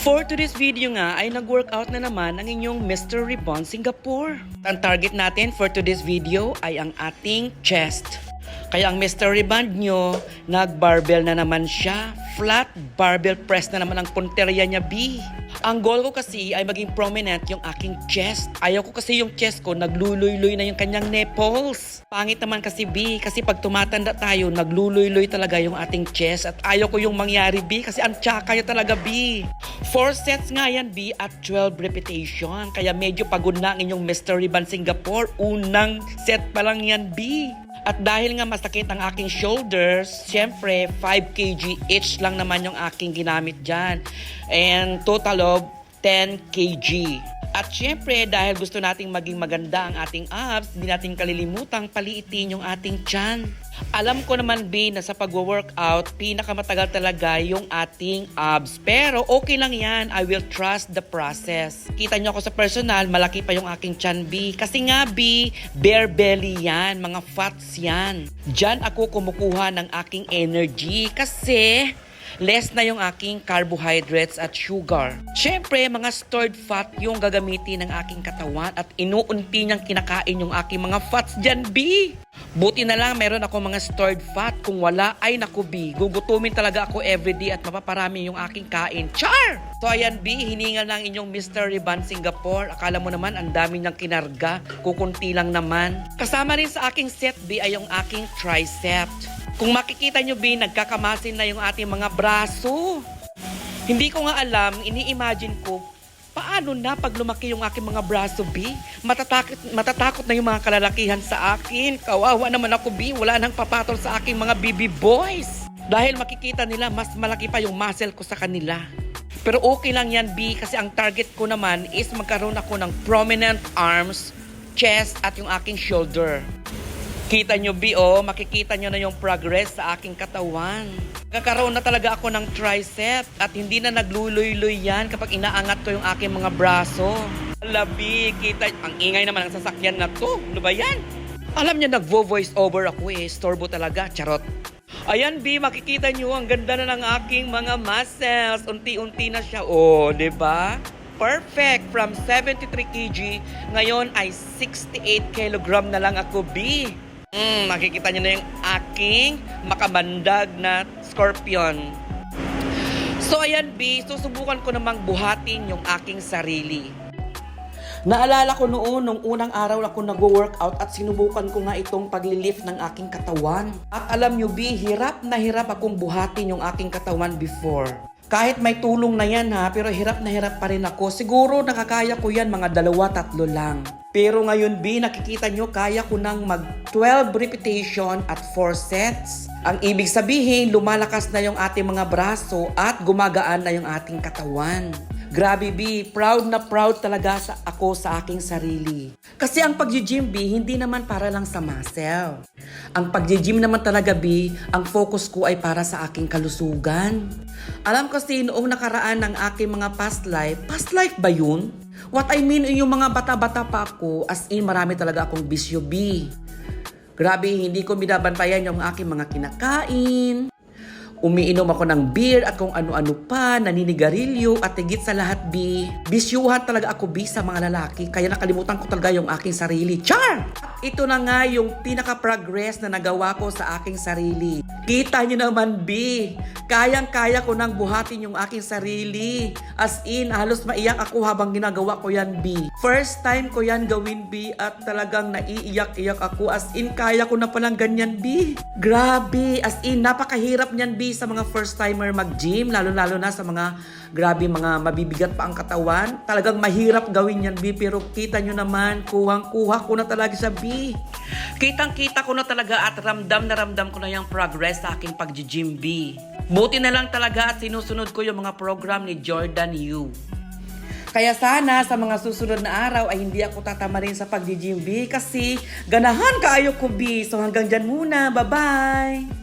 For today's video nga ay nag-workout na naman ang inyong Mr. Ribbon Singapore. Ang target natin for today's video ay ang ating chest. Kaya ang Mr. Ribbon nyo, nag-barbell na naman siya. Flat barbell press na naman ang punteriya niya, B. Ang goal ko kasi ay maging prominent yung aking chest. Ayaw ko kasi yung chest ko, nagluloy-loy na yung kanyang nipples. Pangit naman kasi, B. Kasi pag tumatanda tayo, nagluloy-loy talaga yung ating chest. At ayaw ko yung mangyari, B. Kasi ang tsaka niya talaga, B. 4 sets nga yan, B. At 12 repetition. Kaya medyo pagod na ang inyong Mr. Ribbon Singapore. Unang set pa lang yan, B. At dahil nga masakit ang aking shoulders, syempre 5 kg each lang naman yung aking ginamit dyan. And total of 10 kg. At syempre dahil gusto nating maging maganda ang ating abs, hindi natin kalilimutang paliitin yung ating tiyan. Alam ko naman, B, na sa pag-workout, pinakamatagal talaga yung ating abs. Pero okay lang yan. I will trust the process. Kita nyo ako sa personal, malaki pa yung aking tiyan, B. Kasi nga, B, bare belly yan. Mga fats yan. Diyan ako kumukuha ng aking energy. Kasi less na yung aking carbohydrates at sugar. Siyempre, mga stored fat yung gagamitin ng aking katawan at inuunti niyang kinakain yung aking mga fats dyan, B. Buti na lang meron ako mga stored fat. Kung wala, ay naku, B. Gugutumin talaga ako everyday at mapaparami yung aking kain. Char! So ayan, B, hiningal ng inyong Mr. Ribbon Singapore. Akala mo naman, ang dami niyang kinarga. Kukunti lang naman. Kasama rin sa aking set, B, ay yung aking tricep. Kung makikita nyo, B, nagkakamasin na yung ating mga braso. Hindi ko nga alam, ini-imagine ko, paano na pag lumaki yung aking mga braso, B? Matatakot na yung mga kalalakihan sa akin. Kawawa naman ako, B. Wala nang papatol sa aking mga baby boys. Dahil makikita nila, mas malaki pa yung muscle ko sa kanila. Pero okay lang yan, B, kasi ang target ko naman is magkaroon ako ng prominent arms, chest, at yung aking shoulder. Kita nyo, B, makikita nyo na yung progress sa aking katawan. Nagkakaroon na talaga ako ng tricep at hindi na nagluloy-loy yan kapag inaangat ko yung aking mga braso. Labi, kita, ang ingay naman ng sasakyan na to. Ano ba yan? Alam niya, nagvo-voice over ako Storbo talaga, charot. Ayan, B, makikita nyo, ang ganda na ng aking mga muscles. Unti-unti na siya. Diba? Perfect. From 73 kg, ngayon ay 68 kg na lang ako, B. Makikita nyo na yung aking makabandag na scorpion. So ayan, B, susubukan ko namang buhatin yung aking sarili. Naalala ko noon, nung unang araw ako nag-workout at sinubukan ko nga itong paglilift ng aking katawan. At alam nyo, B, hirap na hirap akong buhatin yung aking katawan before. Kahit may tulong na yan pero hirap na hirap pa rin ako. Siguro nakakaya ko yan mga 2-3 lang. Pero ngayon, B, nakikita nyo, kaya ko nang mag 12 repetition at 4 sets. Ang ibig sabihin, lumalakas na yung ating mga braso at gumagaan na yung ating katawan. Grabe, B, proud na proud talaga ako sa aking sarili. Kasi ang pag-gym, B, hindi naman para lang sa muscle. Ang pag-gym naman talaga, B, ang focus ko ay para sa aking kalusugan. Alam kasi noong nakaraan ng aking mga past life ba yun? What I mean, yung mga bata-bata pa ako, as in marami talaga akong bisyo, B. Grabe, hindi ko binabantayan yung aking mga kinakain. Umiinom ako ng beer at kung ano-ano pa, naninigarilyo at higit sa lahat, B. Bisyuhan talaga ako, B, sa mga lalaki. Kaya nakalimutan ko talaga yung aking sarili. Char! Ito na nga yung pinaka-progress na nagawa ko sa aking sarili. Kita nyo naman, B. Kayang-kaya ko nang buhatin yung aking sarili. As in, halos maiyak ako habang ginagawa ko yan, B. First time ko yan gawin, B, at talagang naiiyak-iyak ako. As in, kaya ko na palang ganyan, B. Grabe. As in, napakahirap niyan, B, sa mga first-timer mag-gym. Lalo-lalo na sa mga, grabe, mga mabibigat pa ang katawan. Talagang mahirap gawin yan, B. Pero kita nyo naman, kuhang-kuha ko na talaga sa B. Kitang-kita ko na talaga at ramdam na ramdam ko na yung progress sa aking pag-gym, B. Buti na lang talaga at sinusunod ko yung mga program ni Jordan Yu. Kaya sana sa mga susunod na araw ay hindi ako tatamarin sa pag-gym, B, kasi ganahan kaayo ko, B. So hanggang dyan muna. Bye-bye!